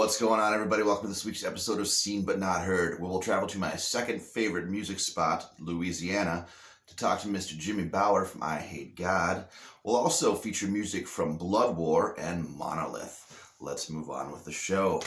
What's going on, everybody? Welcome to this week's episode of Seen But Not Heard, where we'll travel to my second favorite music spot, Louisiana, to talk to Mr. Jimmy Bauer from I Hate God. We'll also feature music from Blodwar and Monoliyth. Let's move on with the show.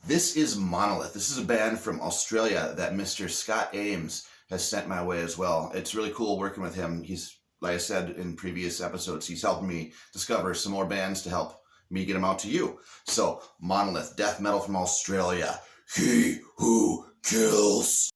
This is Monoliyth. This is a band from Australia that Mr. Scott Ames has sent my way as well. It's really cool working with him. He's, like I said in previous episodes, he's helping me discover some more bands to help me get them out to you. So, Monoliyth, death metal from Australia. He who kills.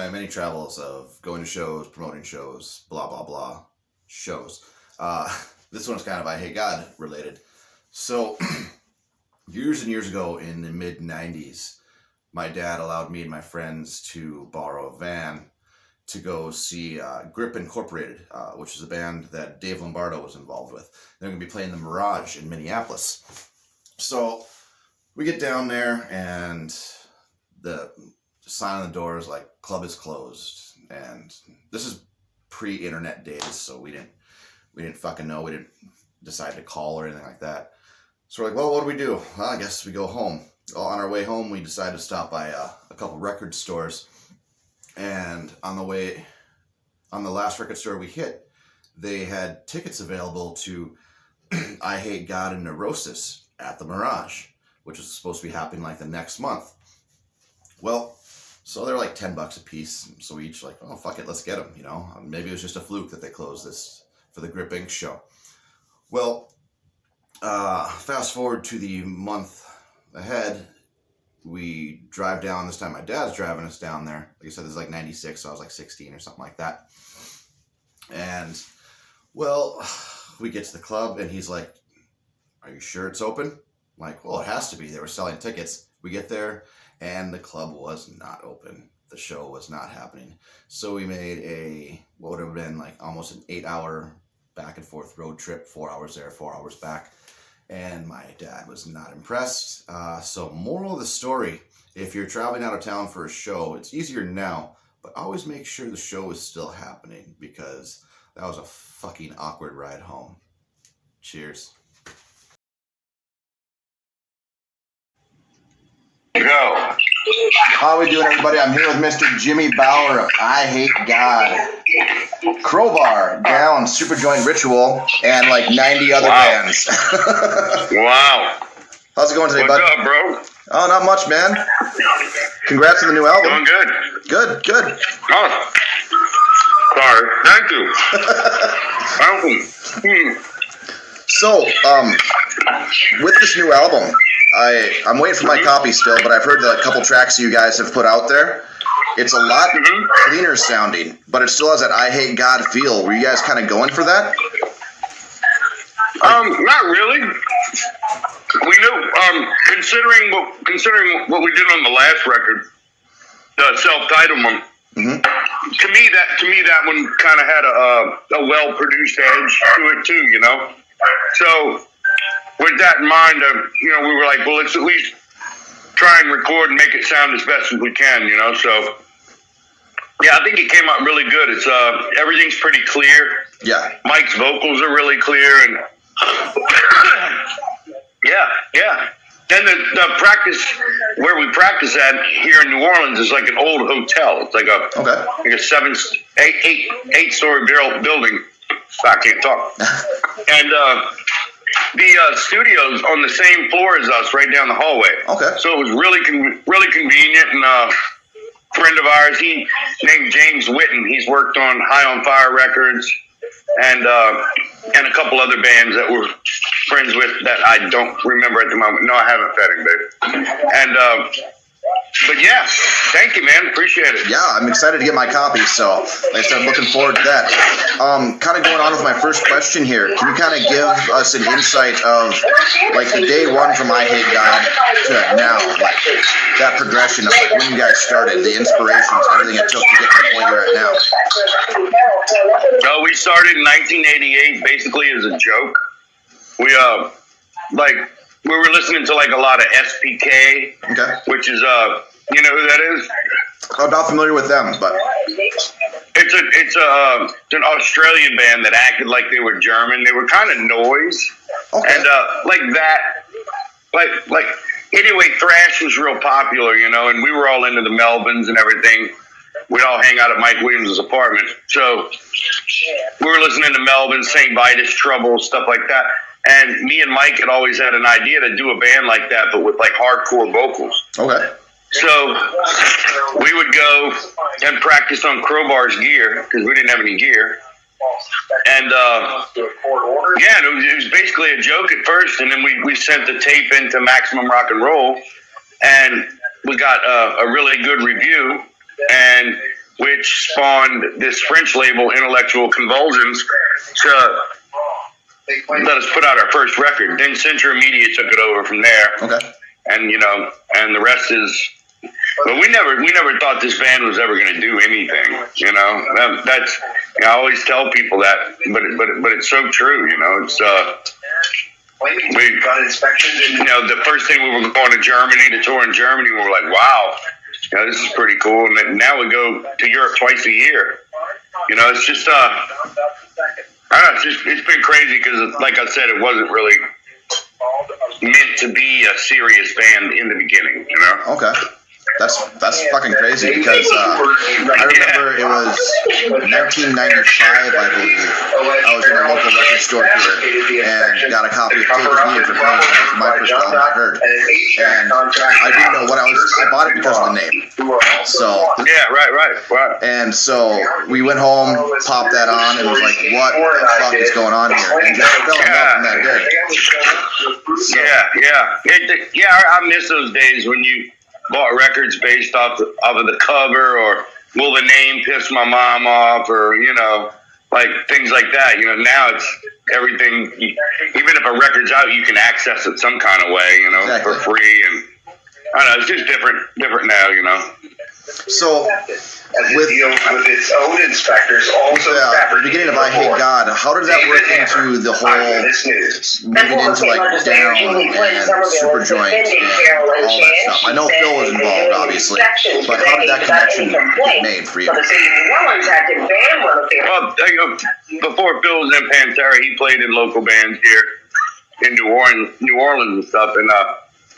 my many travels of going to shows, promoting shows, blah, blah, blah, shows. This one's kind of I Hate God related. So, years and years ago in the mid-90s, my dad allowed me and my friends to borrow a van to go see Grip Incorporated, which is a band that Dave Lombardo was involved with. They're going to be playing the Mirage in Minneapolis. So we get down there, and the sign on the door is like, club is closed. And this is pre-internet days, so we didn't fucking know. We didn't decide to call or anything like that. So we're like, well, what do we do? Well, I guess we go home. Well, on our way home, we decided to stop by a couple record stores. And on the last record store we hit, they had tickets available to I Hate God and Neurosis at the Mirage, which was supposed to be happening like the next month. Well, so they're like $10 a piece. So we each like, oh, fuck it, let's get them, you know. Maybe it was just a fluke that they closed this for the Grip Inc. show. Well, fast forward to the month ahead, we drive down. This time my dad's driving us down there. Like I said, this is like 96, so I was like 16 or something like that. And, well, we get to the club, and he's like, are you sure it's open? I'm like, well, it has to be. They were selling tickets. We get there, and the club was not open. The show was not happening. So we made what would have been like almost an 8-hour back and forth road trip, 4 hours there, 4 hours back. And my dad was not impressed. So moral of the story, if you're traveling out of town for a show, it's easier now, but always make sure the show is still happening, because that was a fucking awkward ride home. Cheers. Go. How are we doing, everybody? I'm here with Mr. Jimmy Bauer of I Hate God, Crowbar, Down, Superjoint Ritual, and like 90 other bands. Wow. How's it going today, bud? What's up, bro? Oh, not much, man. Congrats on the new album. Doing good. Good. Oh. Sorry. Thank you. So, with this new album, I'm waiting for my copy still, but I've heard the couple tracks you guys have put out there. It's a lot cleaner sounding, but it still has that I Hate God feel. Were you guys kind of going for that? Not really. We knew, considering what we did on the last record, the self-titled one. Mm-hmm. To me, that one kind of had a well-produced edge to it too, you know. So, with that in mind, we were like, well, let's at least try and record and make it sound as best as we can, you know. So, yeah, I think it came out really good. It's everything's pretty clear. Yeah. Mike's vocals are really clear, and yeah. Then the practice where we practice at here in New Orleans is like an old hotel. It's like a 8-story building. I can't talk. And the studio's on the same floor as us, right down the hallway. Okay. So it was really convenient. And a friend of ours, he named James Whitten. He's worked on High on Fire Records and a couple other bands that we're friends with that I don't remember at the moment. No, I haven't fed him, babe. And but yeah, thank you, man. Appreciate it. Yeah, I'm excited to get my copy, so like I said, I'm looking forward to that. Kind of going on with my first question here, can you kind of give us an insight of like the day one from I Hate God to now, like that progression of like when you guys started, the inspirations, everything it took to get to the point you're at now? We started in 1988, basically as a joke. We were listening to like a lot of SPK, okay, which is you know who that is? I'm not familiar with them, but it's an Australian band that acted like they were German. They were kind of noise, okay, and like anyway, thrash was real popular, you know, and we were all into the Melvins and everything. We'd all hang out at Mike Williams' apartment, so we were listening to Melvin, St. Vitus, Trouble, stuff like that. And me and Mike had always had an idea to do a band like that, but with like hardcore vocals. Okay. So we would go and practice on Crowbar's gear because we didn't have any gear. And it was basically a joke at first, and then we sent the tape into Maximum Rock and Roll, and we got a really good review. And which spawned this French label, Intellectual Convulsions, to let us put out our first record. Then Century Media took it over from there. Okay. And, and the rest is... But we never thought this band was ever going to do anything, That's... I always tell people that, but it's so true, It's... we got inspections, and the first thing we were going to Germany to tour in Germany, we were like, wow, this is pretty cool. And then now we go to Europe twice a year. It's just I don't know, it's been crazy because, like I said, it wasn't really meant to be a serious band in the beginning. Okay. That's fucking crazy because I remember it was 1995, I believe. I was in a local record store here and got a copy of Take Is Needed for Pain. That was my first album I heard. And I didn't know what I bought it because of the name. So yeah, right. And so we went home, popped that on, and was like, what the fuck is going on here? And just fell in love from that day. So, yeah. I miss those days when you bought records based off of the cover, or will the name piss my mom off, or like things like that. Now it's everything. Even if a record's out, you can access it some kind of way, exactly. for free. And I don't know, it's just different now, So, with its own inspectors, also the beginning of I Hate God, how did that work into the whole moving into like Down and Super Joint and all that stuff? I know Phil was involved, obviously, but how did that connection get made for you? Well, before Phil was in Pantera, he played in local bands here in New Orleans and stuff, and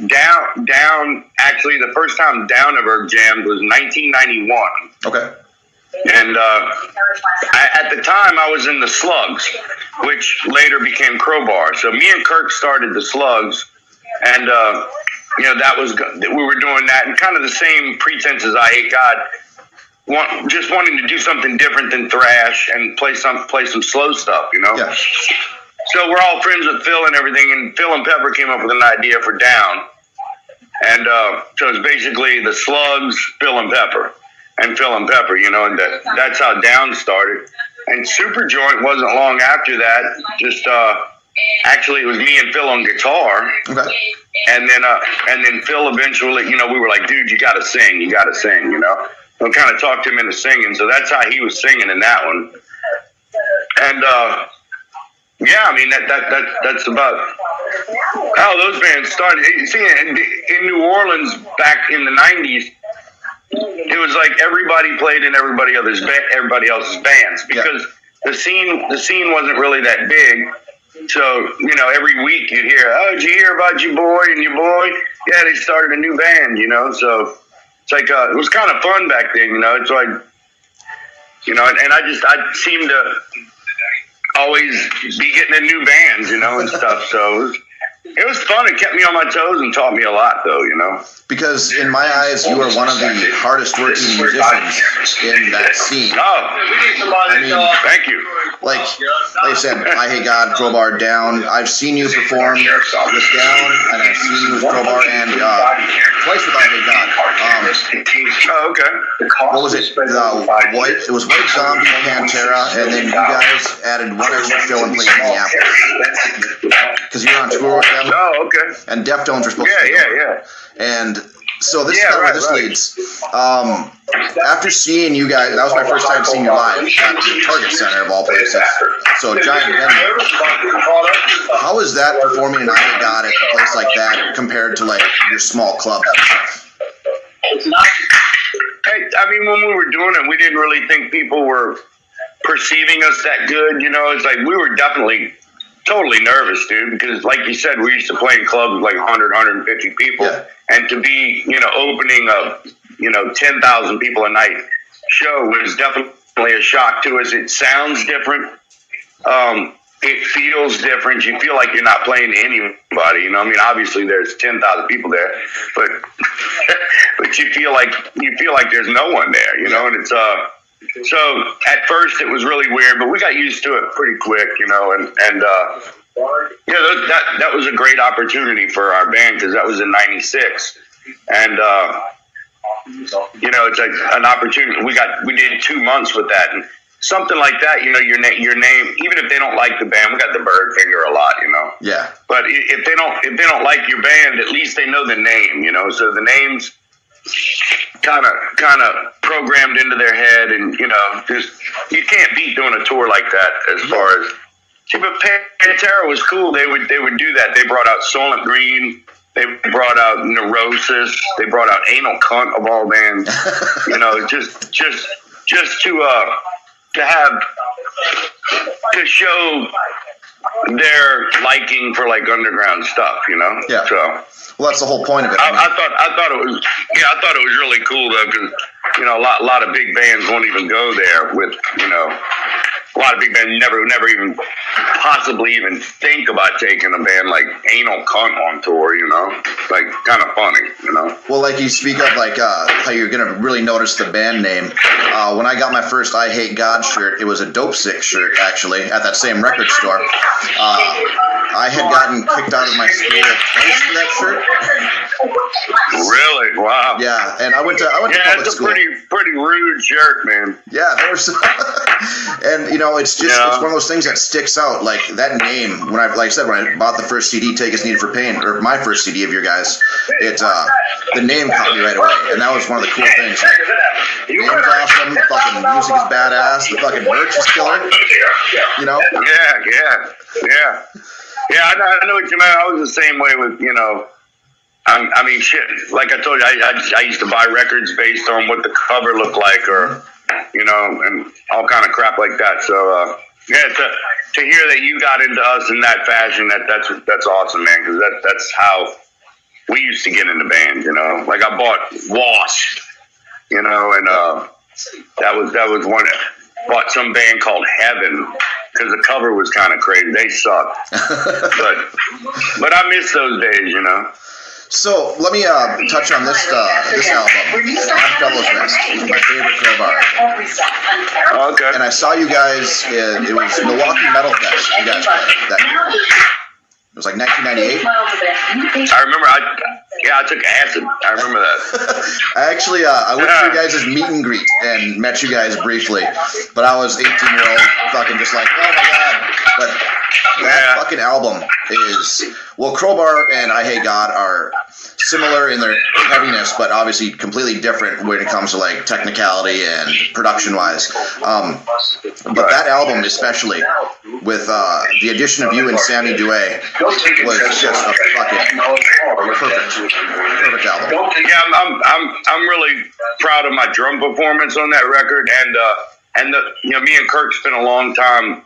Down, actually, the first time Down ever jammed was 1991. Okay. And at the time, I was in the Slugs, which later became Crowbar. So me and Kirk started the Slugs, and that was we were doing that, and kind of the same pretense as I Hate God, just wanting to do something different than thrash and play some slow stuff, Yeah. So we're all friends with Phil and everything, and Phil and Pepper came up with an idea for Down. And so it's basically the Slugs, Phil and Pepper, and and that's how Down started. And Super Joint wasn't long after that. Just actually, it was me and Phil on guitar. Okay. And then Phil eventually, we were like, dude, you got to sing. We kind of talked him into singing. So that's how he was singing in that one. And yeah, I mean that's about how those bands started. You see, in New Orleans back in the '90s, it was like everybody played in everybody else's bands because the scene wasn't really that big. So every week you'd hear, oh, did you hear about your boy and your boy? Yeah, they started a new band. So it's like it was kind of fun back then. So and I seemed to always be getting in new bands, and stuff. So it was fun. It kept me on my toes and taught me a lot, though, Because in my eyes, you are one of the hardest working musicians in that scene. Oh, I mean, thank you. Like I said, I Hate God, Crowbar, Down. I've seen you perform with Down, and I've seen you with Crowbar, and twice with I Hate God. Oh, okay. What was it? It was White Zombie, Pantera, and then you guys added one extra show and played Minneapolis. Because you're on tour with them. Oh, okay. And Deftones were supposed to be Yeah. And so this is kind of where this leads. After seeing you guys, that was my first time seeing you live at the Target Center of all places. So giant venue. How is that performing in I Hate God at a place like that compared to like your small club stuff? Hey, I mean, when we were doing it, we didn't really think people were perceiving us that good. It's like we were definitely totally nervous, dude, because like you said, we used to play in clubs with like 100, 150 people. Yeah. And to be, opening a, 10,000 people a night show was definitely a shock to us. It sounds different. It feels different. You feel like you're not playing to anybody. Obviously there's 10,000 people there, but but you feel like there's no one there, and it's so at first it was really weird, but we got used to it pretty quick, and that was a great opportunity for our band because that was in '96, and it's like an opportunity. We did 2 months with that, and something like that. Your name, even if they don't like the band, we got the bird figure a lot. Yeah. But if they don't like your band, at least they know the name. So the name's kind of programmed into their head, and just you can't beat doing a tour like that as far as. See, but Pantera was cool. They would do that. They brought out Soylent Green. They brought out Neurosis. They brought out Anal Cunt of all bands. Just to show their liking for like underground stuff. Yeah. So. Well, that's the whole point of it. I thought it was really cool though, because a lot of big bands won't even go there with a lot of big bands never even possibly even think about taking a band like Anal Cunt on tour. Like kind of funny. Well, like you speak of like how you're gonna really notice the band name. When I got my first I Hate God shirt, it was a Dope Sick shirt actually at that same record store. I had gotten kicked out of my school twice for that shirt. Really? Wow. Yeah, and I went to public school. Yeah, it's a pretty rude shirt, man. Yeah, there's, and it's just it's one of those things that sticks out. Like that name, when I bought the first CD, Take Us Needed for Pain, or my first CD of your guys, the name caught me right away, and that was one of the cool things. Like, the name's awesome, the fucking music is badass, the fucking merch is killer. Yeah, I know what you mean. I was the same way with, I mean, shit. Like I told you, I used to buy records based on what the cover looked like, or, and all kind of crap like that. So, to hear that you got into us in that fashion, that's awesome, man. Because that's how we used to get into bands. Like I bought Wasp, and that was one. Bought some band called Heaven because the cover was kind of crazy. They sucked, but I miss those days, So let me touch on this album. On Devil's Nest is my favorite Crowbar. Okay. And I saw you guys. It was Milwaukee Metal Fest. You guys played that year. It was like 1998. I remember. I took acid. I remember that. I actually I went to your guys' meet and greet and met you guys briefly, but I was 18-year-old, fucking just like, oh my god. But that fucking album is, well, Crowbar and I Hate God are similar in their heaviness, but obviously completely different when it comes to like technicality and production-wise. But that album, especially with the addition of you and Sammy Duet, was just a fucking perfect album. Yeah, I'm really proud of my drum performance on that record, and me and Kirk spent a long time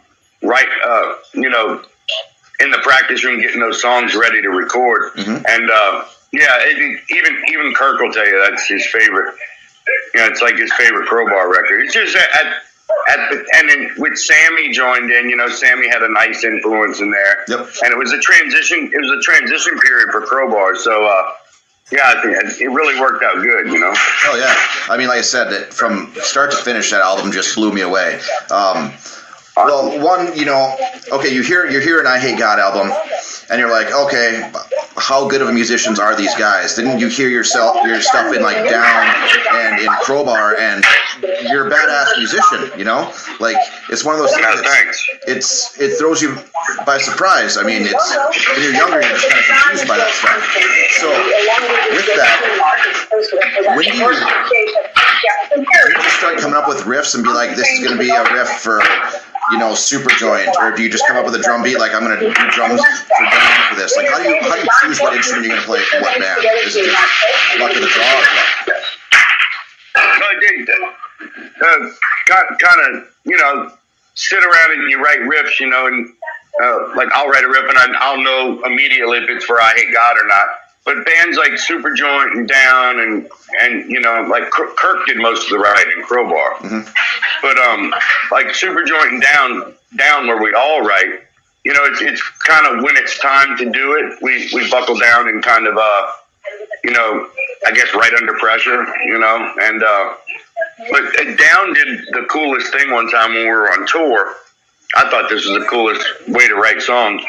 in the practice room getting those songs ready to record, and even Kirk will tell you that's his favorite. It's like his favorite Crowbar record. It's just and then with Sammy joined in, Sammy had a nice influence in there. Yep. And it was a transition period for Crowbar. So, I think it really worked out good, Oh yeah. I mean, like I said, that from start to finish, that album just blew me away. Well, one, okay, you're hearing I Hate God album, and you're like, okay, how good of musicians are these guys? Then you hear your stuff in like Down and in Crowbar, and you're a badass musician, Like, it's one of those things it throws you by surprise. I mean, it's when you're younger, you're just kind of confused by that stuff. So, with that, when do you just start coming up with riffs and be like, this is going to be a riff for super joint, or do you just come up with a drum beat like I'm going to do drums for this? Like, how do you choose what instrument you're going to play for what band? Is it just luck of the draw? Kind of, sit around and you write riffs, and like I'll write a riff and I'll know immediately if it's for I Hate God or not. But bands like Superjoint and Down and like Kirk did most of the writing, Crowbar. Mm-hmm. But like Superjoint and Down where we all write, it's kind of when it's time to do it, we buckle down and kind of I guess right under pressure, and but Down did the coolest thing one time when we were on tour. I thought this was the coolest way to write songs.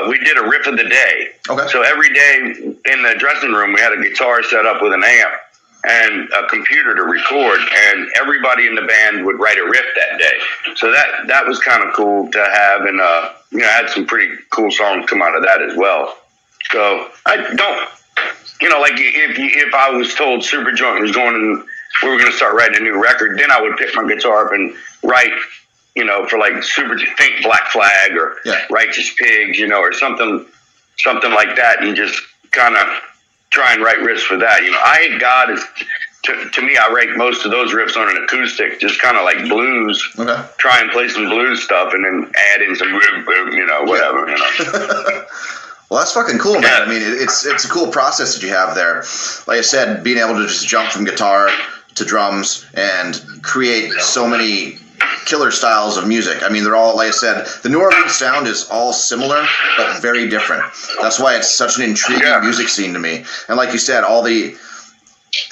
We did a riff of the day. Okay. So every day in the dressing room, we had a guitar set up with an amp, and a computer to record, and everybody in the band would write a riff that day. So that was kind of cool to have, and you know, I had some pretty cool songs come out of that as well. So I don't, you know, like if I was told Superjoint was going and we were going to start writing a new record, then I would pick my guitar up and write, you know, for like think Black Flag or Righteous Pigs, you know, or something like that, and just kind of try and write riffs for that. You know, I Hate God is, to me, I write most of those riffs on an acoustic, just kind of like blues. Okay. Try and play some blues stuff, and then add in some, you know, whatever. You know. Well, that's fucking cool, man. I mean, it's a cool process that you have there. Like I said, being able to just jump from guitar to drums and create so many killer styles of music. I mean, they're all, like I said, the New Orleans sound is all similar, but very different. That's why it's such an intriguing music scene to me. And like you said,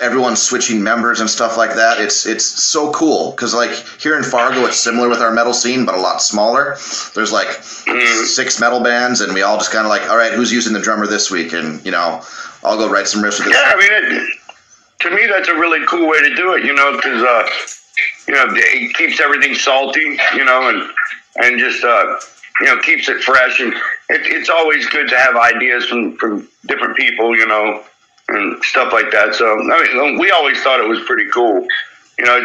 everyone's switching members and stuff like that. It's so cool because like here in Fargo, it's similar with our metal scene, but a lot smaller. There's like 6 metal bands, and we all just kind of like, all right, who's using the drummer this week? And, you know, I'll go write some riffs with this. Yeah, I mean, to me, that's a really cool way to do it, you know, because, you know, it keeps everything salty, you know, and just, you know, keeps it fresh. And it's always good to have ideas from different people, you know, and stuff like that. So, I mean, we always thought it was pretty cool. You know,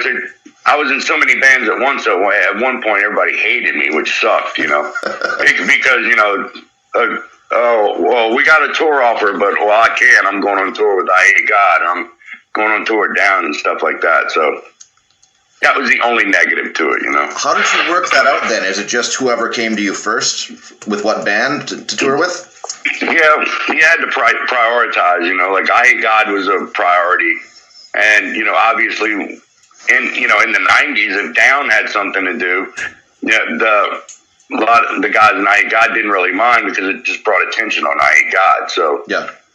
I was in so many bands at once, so at one point everybody hated me, which sucked, you know, because, you know, oh, well, we got a tour offer, but, well, I can't. I'm going on tour with I Hate God. I'm going on tour down and stuff like that. So that was the only negative to it, you know. How did you work that out then? Is it just whoever came to you first with what band to tour with? Yeah, you had to prioritize, you know, like I Hate God was a priority. And, you know, obviously in the 90s, if Down had something to do, a lot of the guys in I Hate God didn't really mind because it just brought attention on I Hate God. So,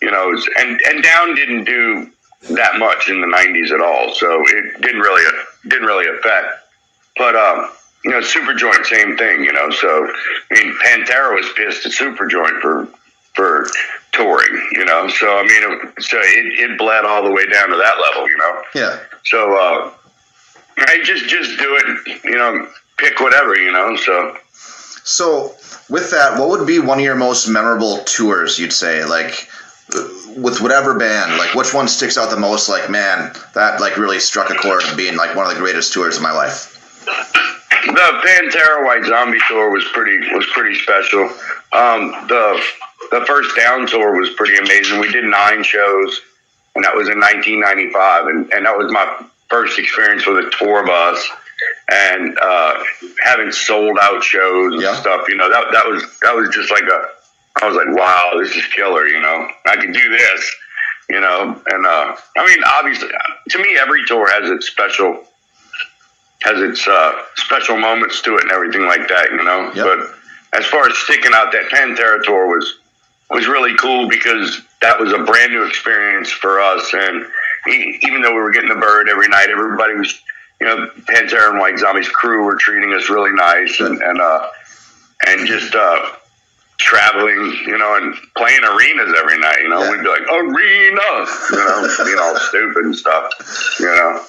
you know, and Down didn't do that much in the 90s at all. So it didn't really affect. But, you know, Superjoint, same thing, you know. So, I mean, Pantera was pissed at Superjoint for touring, you know. So, I mean, it bled all the way down to that level, you know. Yeah. So, I just do it, you know, pick whatever, you know. So, with that, what would be one of your most memorable tours, you'd say? Like, with whatever band, like, which one sticks out the most? Like, man, that, like, really struck a chord being, like, one of the greatest tours of my life. The Pantera White Zombie tour was pretty special. The first Down tour was pretty amazing. We did 9 shows, and that was in 1995, and that was my first experience with a tour bus, and having sold out shows and stuff. You know, that was just like I was like, wow, this is killer. You know, I can do this. You know, and I mean, obviously, to me, every tour has its special moments to it and everything like that, you know. But as far as sticking out, that Pantera tour was really cool because that was a brand new experience for us. And even though we were getting the bird every night, everybody was, you know, Pantera and White Zombie's crew were treating us really nice and just traveling, you know, and playing arenas every night, you know. We'd be like, arena, you know, being all stupid and stuff, you know.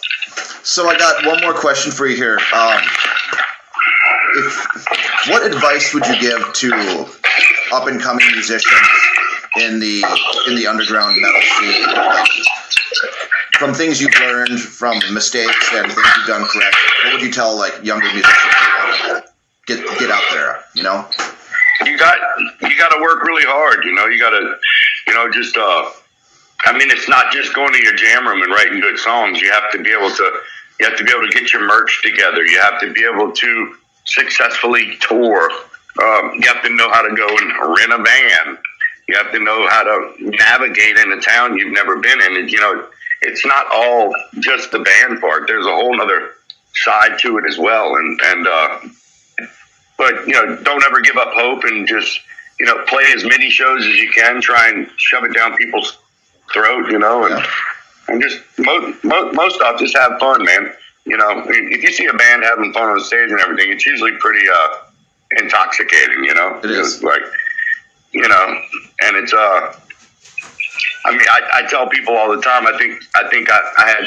So I got one more question for you here. What advice would you give to up and coming musicians in the underground metal scene? Like, from things you've learned, from mistakes and things you've done correct, what would you tell like younger musicians to get out there? You know, you got to work really hard. You know, you got to, you know, just. I mean, it's not just going to your jam room and writing good songs. You have to be able to get your merch together. You have to be able to successfully tour. You have to know how to go and rent a van. You have to know how to navigate in a town you've never been in. And, you know, it's not all just the band part. There's a whole other side to it as well. But, you know, don't ever give up hope and just, you know, play as many shows as you can. Try and shove it down people's throat, you know, and just most off, just have fun, man. You know, if you see a band having fun on stage and everything, it's usually pretty intoxicating, you know. It is. Like, you know, and it's I mean, I tell people all the time. I think I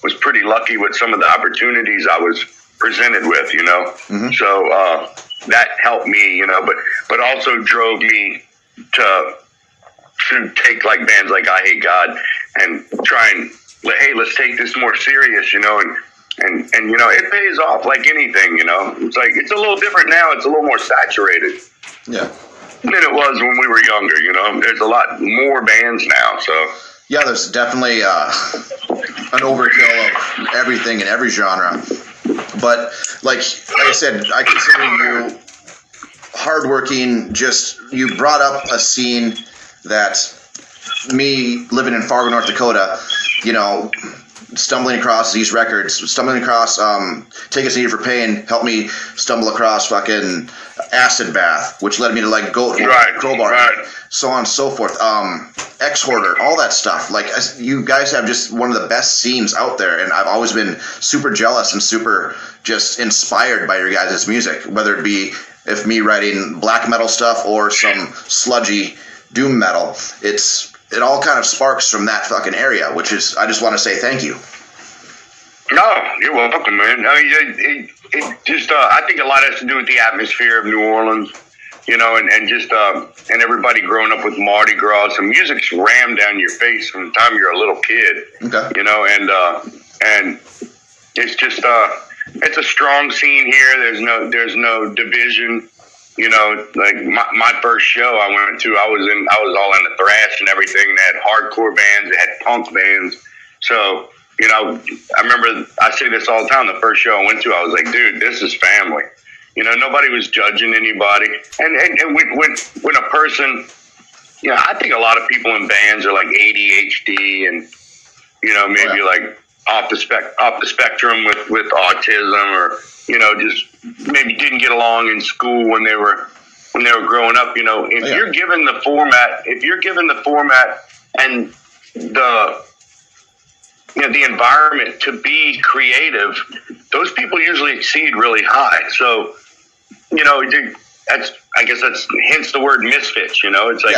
was pretty lucky with some of the opportunities I was presented with. Mm-hmm. So that helped me. But also drove me to take like bands like I Hate God and try and hey, let's take this more serious. And it pays off like anything. It's like it's a little different now. It's a little more saturated. Yeah. Than it was when we were younger. There's a lot more bands now. So yeah, there's definitely an overkill of everything in every genre. But like I said, I consider you hardworking. Just you brought up a scene that me living in Fargo, North Dakota, stumbling across these records, stumbling across Take Us Needed for Pain, helped me stumble across fucking Acid Bath, which led me to like Goat right, Crowbar, right. so on and so forth. X Hoarder, all that stuff. Like you guys have just one of the best scenes out there, and I've always been super jealous and super just inspired by your guys' music, whether it be if me writing black metal stuff or some sludgy doom metal. It all kind of sparks from that fucking area, which is, I just want to say thank you. No, you're welcome, man. I mean, it just, I think a lot has to do with the atmosphere of New Orleans, and just, and everybody growing up with Mardi Gras. And music's rammed down your face from the time you're a little kid, okay. And it's just, it's a strong scene here. There's no division. Like my first show I went to, I was all into thrash and everything. They had hardcore bands, they had punk bands. So, I remember I say this all the time. The first show I went to, I was like, dude, this is family. Nobody was judging anybody. And when a person, I think a lot of people in bands are like ADHD and, maybe like off the spectrum with autism, or just maybe didn't get along in school when they were growing up. If you're given the format and the environment to be creative, those people usually exceed really high. So I guess that's hence the word misfits. It's like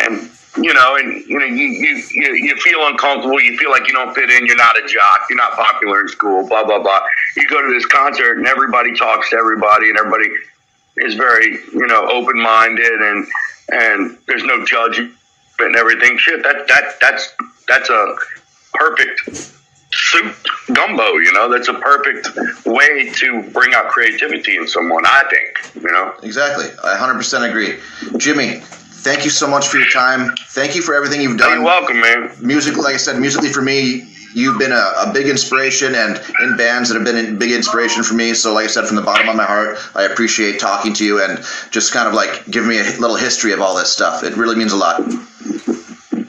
and you feel uncomfortable. You feel like you don't fit in. You're not a jock. You're not popular in school. Blah blah blah. You go to this concert and everybody talks to everybody, and everybody is very open minded, and there's no judgment and everything. Shit, that's a perfect soup gumbo. That's a perfect way to bring out creativity in someone. I think. Exactly. I 100% agree, Jimmy. Thank you so much for your time. Thank you for everything you've done. You're welcome, man. Music, like I said, musically for me, you've been a big inspiration, and in bands that have been a big inspiration for me. So like I said, from the bottom of my heart, I appreciate talking to you and just kind of like giving me a little history of all this stuff. It really means a lot.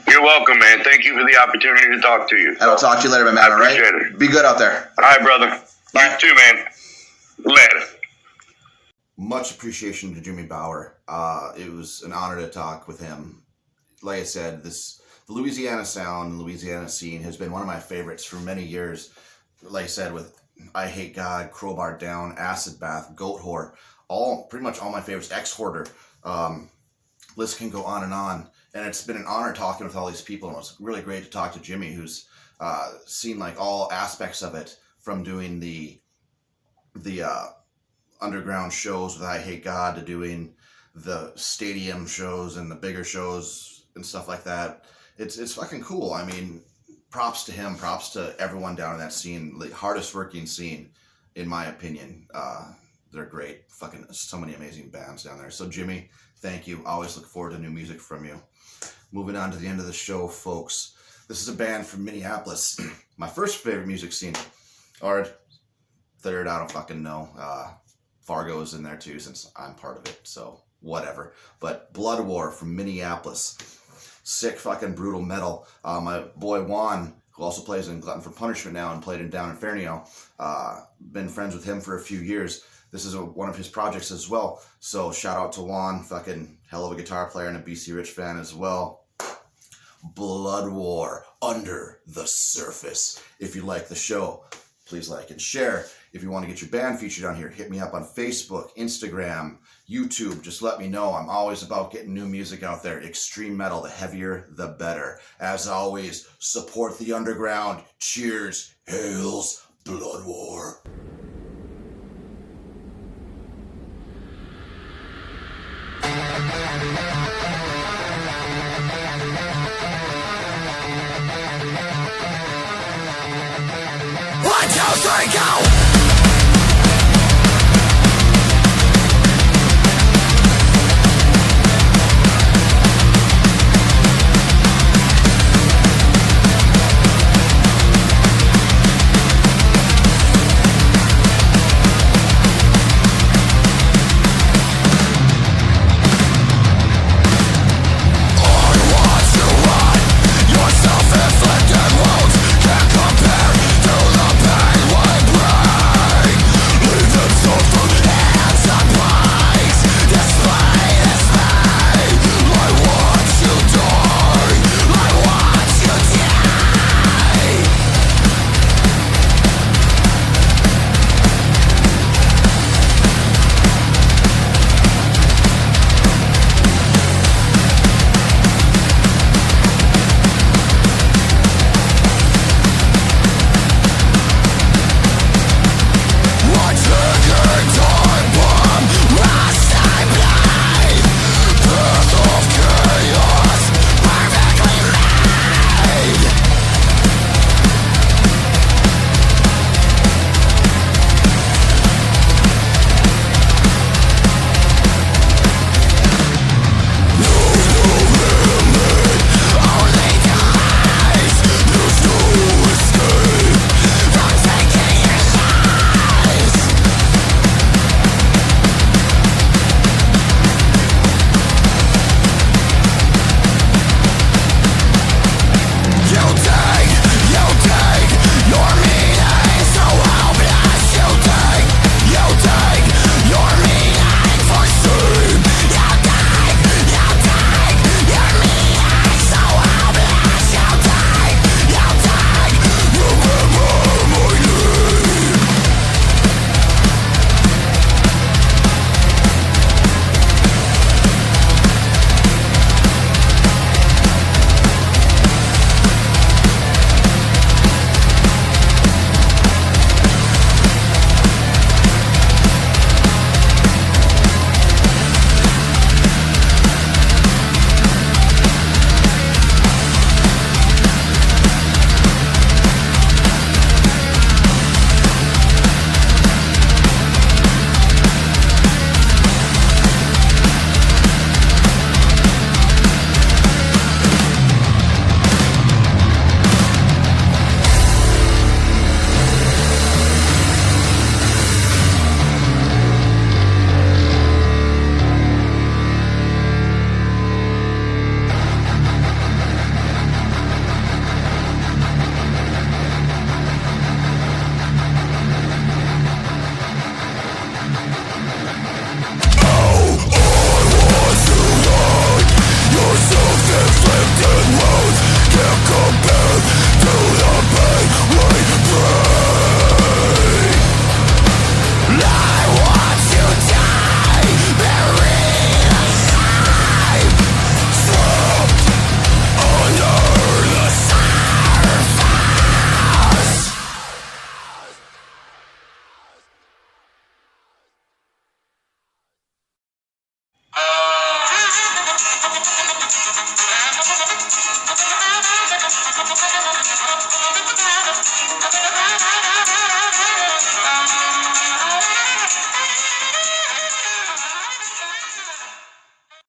You're welcome, man. Thank you for the opportunity to talk to you. And I'll talk to you later, my man, all right? Appreciate it. Be good out there. All right, brother. Bye. You too, man. Later. Much appreciation to Jimmy Bauer. It was an honor to talk with him. Like I said, the Louisiana sound and Louisiana scene has been one of my favorites for many years. Like I said, with I Hate God, Crowbar Down, Acid Bath, Goat Whore, pretty much all my favorites, X Hoarder. List can go on. And it's been an honor talking with all these people. And it was really great to talk to Jimmy, who's seen like all aspects of it, from doing the underground shows with I Hate God to doing the stadium shows and the bigger shows and stuff like that. It's fucking cool. I mean, props to him, props to everyone down in that scene, the hardest working scene, in my opinion. They're great. Fucking so many amazing bands down there. So Jimmy, thank you. Always look forward to new music from you. Moving on to the end of the show, folks. This is a band from Minneapolis. My first favorite music scene. Or third, I don't fucking know. Fargo's in there too, since I'm part of it, so whatever. But Blodwar from Minneapolis. Sick fucking brutal metal. My boy Juan, who also plays in Glutton for Punishment now and played in Down Inferno, been friends with him for a few years. This is one of his projects as well. So shout out to Juan, fucking hell of a guitar player and a BC Rich fan as well. Blodwar, Under the Surface. If you like the show, please like and share. If you want to get your band featured on here, hit me up on Facebook, Instagram, YouTube. Just let me know. I'm always about getting new music out there. Extreme metal, the heavier, the better. As always, support the underground. Cheers. Hails Blodwar. One, two, three, go!